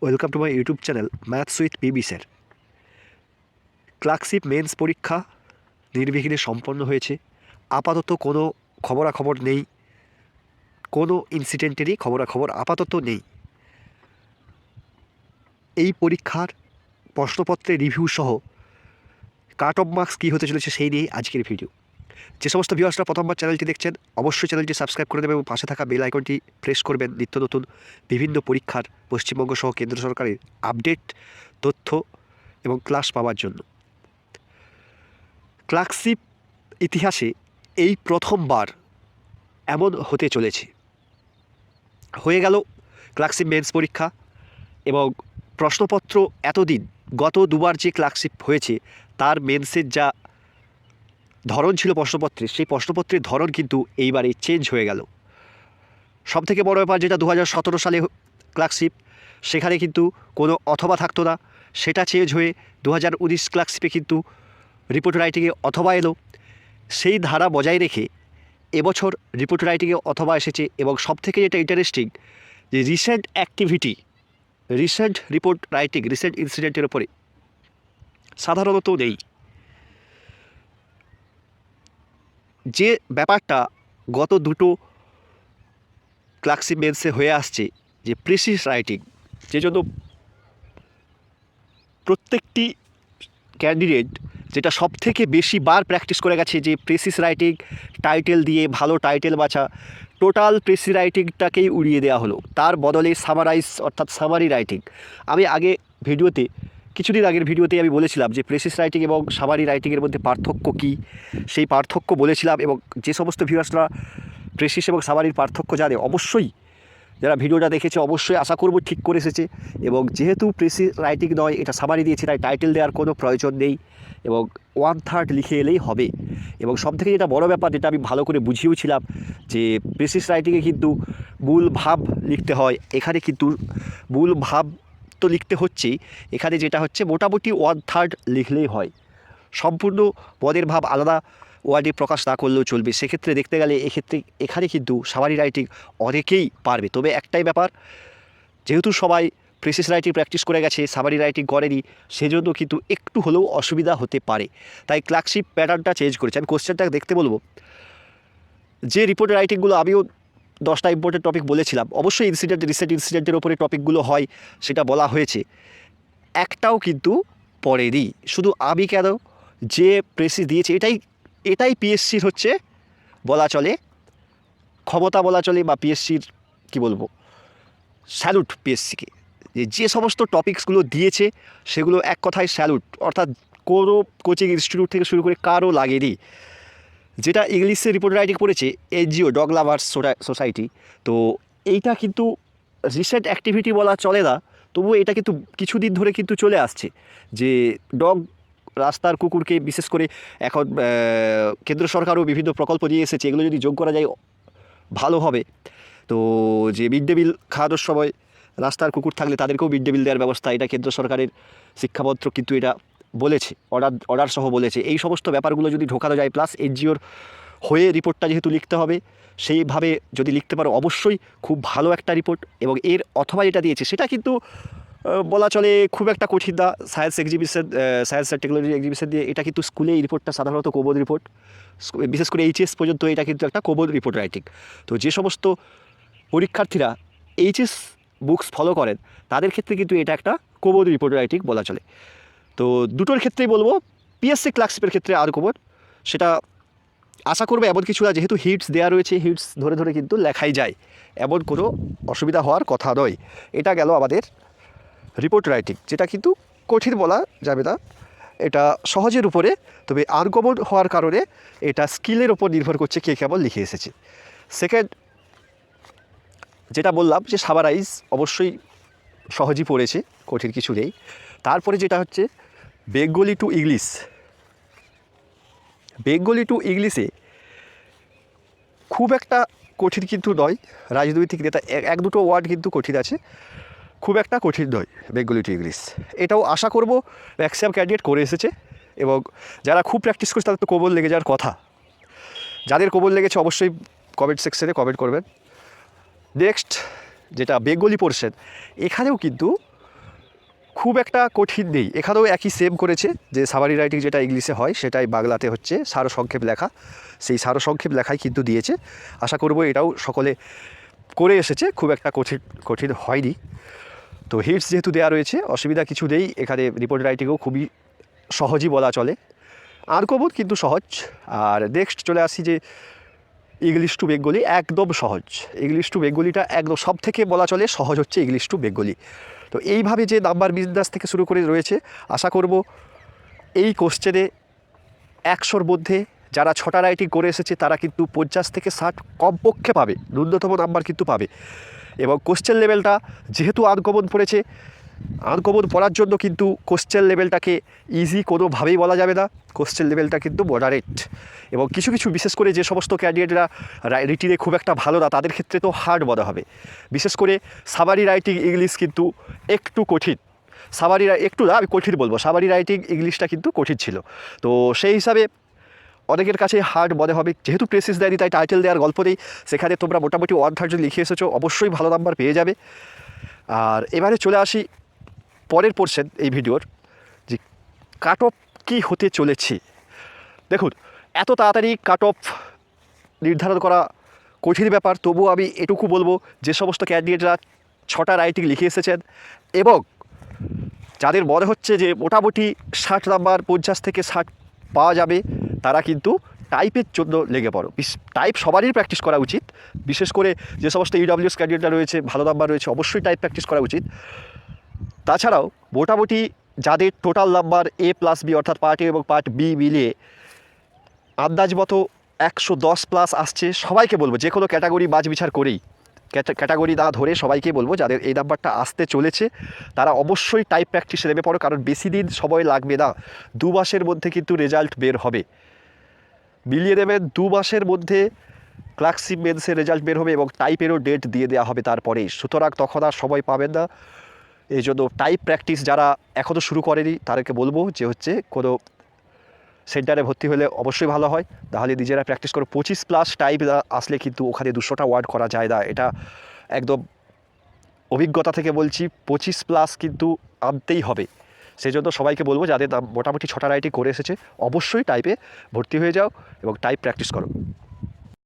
Welcome to my YouTube channel maths with PB sir. Clerkship men's পরীক্ষা নির্বিঘ্নে সম্পন্ন হয়েছে। আপাতত কোনো খবরাখবর নেই, কোনো ইনসিডেন্টেরই খবরাখবর আপাতত নেই। এই পরীক্ষার প্রশ্নপত্রের রিভিউ সহ কাট অফ মার্কস কী হতে চলেছে সেই নিয়ে আজকের ভিডিও। যে সমস্ত ভিউয়ার্সরা প্রথমবার চ্যানেলটি দেখছেন অবশ্যই চ্যানেলটি সাবস্ক্রাইব করে দেবেন এবং পাশে থাকা বেল আইকনটি প্রেস করবেন নিত্য নতুন বিভিন্ন পরীক্ষার পশ্চিমবঙ্গ সহ কেন্দ্র সরকারের আপডেট তথ্য এবং ক্লাস পাওয়ার জন্য। ক্লার্কশিপ ইতিহাসে এই প্রথমবার এমন হতে চলেছে। হয়ে গেল ক্লার্কশিপ মেন্স পরীক্ষা এবং প্রশ্নপত্র এতদিন গত দুবার যে ক্লার্কশিপ হয়েছে তার মেন্সের যা ধরন ছিল প্রশ্নপত্রের, সেই প্রশ্নপত্রের ধরন কিন্তু এইবারে চেঞ্জ হয়ে গেল। সবথেকে বড় ব্যাপার যেটা 2017 সালে ক্লার্কশিপ, সেখানে কিন্তু কোনো অথবা থাকতো না, সেটা চেঞ্জ হয়ে 2019 ক্লার্কশিপে কিন্তু রিপোর্ট রাইটিংয়ে অথবা এলো। সেই ধারা বজায় রেখে এবছর রিপোর্ট রাইটিংয়ে অথবা এসেছে এবং সবথেকে যেটা ইন্টারেস্টিং যে recent activity, recent report writing, recent ইনসিডেন্টের ওপরে সাধারণত নেই। যে ব্যাপারটা গত দুটো ক্লার্কশিপ মেন্সে হয়ে আসছে যে প্রিসিস রাইটিং, যে জন্য প্রত্যেকটি ক্যান্ডিডেট যেটা সবথেকে বেশি বার প্র্যাকটিস করে গেছে যে প্রেসিস রাইটিং, টাইটেল দিয়ে ভালো টাইটেল বাছা, টোটাল প্রেসি রাইটিংটাকেই উড়িয়ে দেওয়া হলো, তার বদলে সামারাইজ অর্থাৎ সামারি রাইটিং। আমি আগে ভিডিওতে, কিছুদিন আগের ভিডিওতে আমি বলেছিলাম যে প্রেসিস রাইটিং এবং সামারি রাইটিংয়ের মধ্যে পার্থক্য কী, সেই পার্থক্য বলেছিলাম। এবং যে সমস্ত ভিউয়ার্সরা প্রেসিস এবং সামারির পার্থক্য জানে, অবশ্যই যারা ভিডিওটা দেখেছে অবশ্যই আশা করব ঠিক করে এসেছে। এবং যেহেতু প্রেসিস রাইটিং নয়, এটা সামারি দিয়েছে, তাই টাইটেল দেওয়ার কোনো প্রয়োজন নেই এবং 1/3 লিখে এলেই হবে। এবং সবথেকে যেটা বড় ব্যাপার, যেটা আমি ভালো করে বুঝিয়েওছিলাম, যে প্রেসিস রাইটিংয়ে কিন্তু মূল ভাব লিখতে হয়, এখানে কিন্তু মূল ভাব তো লিখতে হচ্ছেই, এখানে যেটা হচ্ছে মোটামুটি 1/3 লিখলেই হয়, সম্পূর্ণ পদের ভাব আলাদা ওয়ার্ডে প্রকাশ না করলেও চলবে। সেক্ষেত্রে দেখতে গেলে এখানে কিন্তু সামারি রাইটিং অনেকেই পারবে। তবে একটাই ব্যাপার, যেহেতু সবাই প্রেসিস রাইটিং প্র্যাকটিস করে গেছে, সামারি রাইটিং করেনি, সেজন্য কিন্তু একটু হলেও অসুবিধা হতে পারে। তাই ক্লার্কশিপ প্যাটার্নটা চেঞ্জ করেছে। আমি কোশ্চেনটা দেখতে বলবো। যে রিপোর্ট রাইটিংগুলো, আমিও 10টা ইম্পর্টেন্ট টপিক বলেছিলাম, অবশ্যই রিসেন্ট ইনসিডেন্টের ওপরে টপিকগুলো হয়, সেটা বলা হয়েছে, একটাও কিন্তু পড়েনি। শুধু আমি কেন, যে প্রেসিস দিয়েছে, এটাই পিএসসির হচ্ছে বলা চলে ক্ষমতা, বলা চলে, বা পিএসসির কী বলবো, স্যালুট পিএসসিকে। যে সমস্ত টপিকসগুলো দিয়েছে সেগুলো এক কথায় স্যালুট, অর্থাৎ কোনো কোচিং ইনস্টিটিউট থেকে শুরু করে কারও লাগেনি। যেটা ইংলিশে রিপোর্ট রাইটিং পড়েছে এনজিও, ডগ লাভার্স সোসাইটি, তো এইটা কিন্তু রিসেন্ট অ্যাক্টিভিটি বলা চলে না, তবুও এটা কিন্তু কিছুদিন ধরে কিন্তু চলে আসছে যে ডগ, রাস্তার কুকুরকে বিশেষ করে এখন কেন্দ্র সরকারও বিভিন্ন প্রকল্প নিয়ে এসেছে, এগুলো যদি যোগ করা যায় ভালো হবে। তো যে মিড ডে মিল খাওয়ানোর সময় রাস্তার কুকুর থাকলে তাদেরকেও মিড ডে মিল দেওয়ার ব্যবস্থা, এটা কেন্দ্র সরকারের শিক্ষামন্ত্রক কিন্তু এটা বলেছে, অর্ডার সহ বলেছে। এই সমস্ত ব্যাপারগুলো যদি ঢোকানো যায়, প্লাস এনজিওর হয়ে রিপোর্টটা যেহেতু লিখতে হবে, সেইভাবে যদি লিখতে পারো অবশ্যই খুব ভালো একটা রিপোর্ট। এবং এর অথবা যেটা দিয়েছে সেটা কিন্তু বলা চলে খুব একটা কঠিন না। Science exhibition, science and technology exhibition দিয়ে, এটা কিন্তু স্কুলে এই রিপোর্টটা সাধারণত কোবদ রিপোর্ট, বিশেষ করে এইচএস পর্যন্ত এটা কিন্তু একটা কোবদ রিপোর্ট রাইটিং। তো যে সমস্ত পরীক্ষার্থীরা এইচএস বুকস ফলো করেন তাদের ক্ষেত্রে কিন্তু এটা একটা কোবদ রিপোর্ট রাইটিং বলা চলে। তো দুটোর ক্ষেত্রেই বলবো, পিএসসি ক্লার্কশিপের ক্ষেত্রে আর কোবদ, সেটা আশা করবে এমন কিছু না, যেহেতু হিটস দেওয়া রয়েছে, হিটস ধরে ধরে কিন্তু লেখাই যায়, এমন কোনো অসুবিধা হওয়ার কথা নয়। এটা গেল আমাদের রিপোর্ট রাইটিং, যেটা কিন্তু কঠিন বলা যাবে না, এটা সহজের উপরে, তবে আনকমন হওয়ার কারণে এটা স্কিলের ওপর নির্ভর করছে কে কেমন লিখে এসেছে। সেকেন্ড যেটা বললাম যে সামারাইজ অবশ্যই সহজই পড়েছে, কঠিন কিছু নেই। তারপরে যেটা হচ্ছে Bengali to English, Bengali to ইংলিশে খুব একটা কঠিন কিন্তু নয়, রাজনৈতিক নেতা এক দুটো ওয়ার্ড কিন্তু কঠিন আছে, খুব একটা কঠিন নয় বেঙ্গলি টু ইংলিশ। এটাও আশা করব ম্যাক্সিমাম ক্যান্ডিডেট করে এসেছে, এবং যারা খুব প্র্যাকটিস করছে তাদের তো কবল লেগে যাওয়ার কথা। যাদের কবল লেগেছে অবশ্যই কমেন্ট সেকশনে কমেন্ট করবেন। নেক্সট যেটা বেঙ্গলি পোর্শন, এখানেও কিন্তু খুব একটা কঠিন নেই, এখানেও একই সেম করেছে, যে সামারি রাইটিং যেটা ইংলিশে হয় সেটাই বাংলাতে হচ্ছে সারসংক্ষেপ লেখা, সেই সারসংক্ষেপ লেখাই কিন্তু দিয়েছে। আশা করব এটাও সকলে করে এসেছে, খুব একটা কঠিন হয়নি। তো হিটস যেহেতু দেওয়া রয়েছে অসুবিধা কিছু নেই, এখানে রিপোর্ট রাইটিংও খুবই সহজই বলা চলে, আনকমন কিন্তু সহজ। আর নেক্সট চলে আসি যে ইংলিশ টু বেঙ্গলি, একদম সহজ। ইংলিশ টু বেঙ্গলিটা একদম সব থেকে বলা চলে সহজ হচ্ছে ইংলিশ টু বেঙ্গলি। তো এইভাবে যে নাম্বার বিন্যাস থেকে শুরু করে রয়েছে, আশা করব এই কোশ্চেনে 100-র মধ্যে যারা 6টা রাইটিং করে এসেছে তারা কিন্তু 50 থেকে 60 কমপক্ষে পাবে, ন্যূনতম নাম্বার কিন্তু পাবে। এবং কোশ্চেন লেভেলটা যেহেতু আনকমন পড়েছে, আনকমন পড়ার জন্য কিন্তু কোশ্চেন লেভেলটাকে ইজি কোনোভাবেই বলা যাবে না, কোশ্চেন লেভেলটা কিন্তু মডারেট। এবং কিছু কিছু বিশেষ করে যে সমস্ত ক্যান্ডিডেটরা রিটিনে খুব একটা ভালো না তাদের ক্ষেত্রে তো হার্ড মনে হবে। বিশেষ করে সামারি রাইটিং ইংলিশ কিন্তু একটু কঠিন, একটু না, আমি কঠিন বলবো, সামারি রাইটিং ইংলিশটা কিন্তু কঠিন ছিল। তো সেই হিসাবে অনেকের কাছে হার্ড মনে হবে, যেহেতু প্রেসিস দেয়নি তাই টাইটেল দেওয়ার গল্প নেই, সেখানে তোমরা মোটামুটি 1/3 যদি লিখে এসেছো অবশ্যই ভালো নাম্বার পেয়ে যাবে। আর এবারে চলে আসি পরের পোর্শন এই ভিডিওর, যে কাট অফ কী হতে চলেছে। দেখুন, এত তাড়াতাড়ি কাট অফ নির্ধারণ করা কঠিন ব্যাপার, তবুও আমি এটুকু বলবো যে সমস্ত ক্যান্ডিডেটরা 6টা রাইটিং লিখে এসেছেন এবং যাদের মনে হচ্ছে যে মোটামুটি 60 নাম্বার 50 থেকে 60 পাওয়া যাবে, তারা কিন্তু টাইপের জন্য লেগে পড়ো। টাইপ সবারই প্র্যাকটিস করা উচিত, বিশেষ করে যে সমস্ত ইডব্লিউএস ক্যান্ডিডেটরা রয়েছে, ভালো নাম্বার রয়েছে, অবশ্যই টাইপ প্র্যাকটিস করা উচিত। তাছাড়াও মোটামুটি যাদের টোটাল নাম্বার A+B অর্থাৎ পার্ট এ এবং পার্ট বি মিলিয়ে আন্দাজ মতো 110+ আসছে, সবাইকে বলবো যে কোনো ক্যাটাগরি বাছ বিচার করেই, ক্যাটাগরি না ধরে সবাইকে বলবো যাদের এই নাম্বারটা আসতে চলেছে তারা অবশ্যই টাইপ প্র্যাকটিসে নেমে পড়ো, কারণ বেশি দিন সময় লাগবে না, 2 মাসের মধ্যে কিন্তু রেজাল্ট বের হবে। মিলিয়ে দেবেন 2 মাসের মধ্যে ক্লার্কশিপ মেন্সের রেজাল্ট বের হবে এবং টাইপেরও ডেট দিয়ে দেওয়া হবে তারপরেই, সুতরাং তখন আর সময় পাবেন না। এই জন্য টাইপ প্র্যাকটিস যারা এখনও শুরু করেনি তাদেরকে বলবো যে হচ্ছে কোনো সেন্টারে ভর্তি হলে অবশ্যই ভালো হয়, তাহলে নিজেরা প্র্যাকটিস করো। 25+ টাইপ আসলে কিন্তু ওখানে 200টা ওয়ার্ড করা যায় না, এটা একদম অভিজ্ঞতা থেকে বলছি, 25+ কিন্তু আনতেই হবে। সেই জন্য সবাইকে বলবো যাদের মোটামুটি 6টা রাইটিং করে এসেছে অবশ্যই টাইপে ভর্তি হয়ে যাও এবং টাইপ প্র্যাকটিস করো।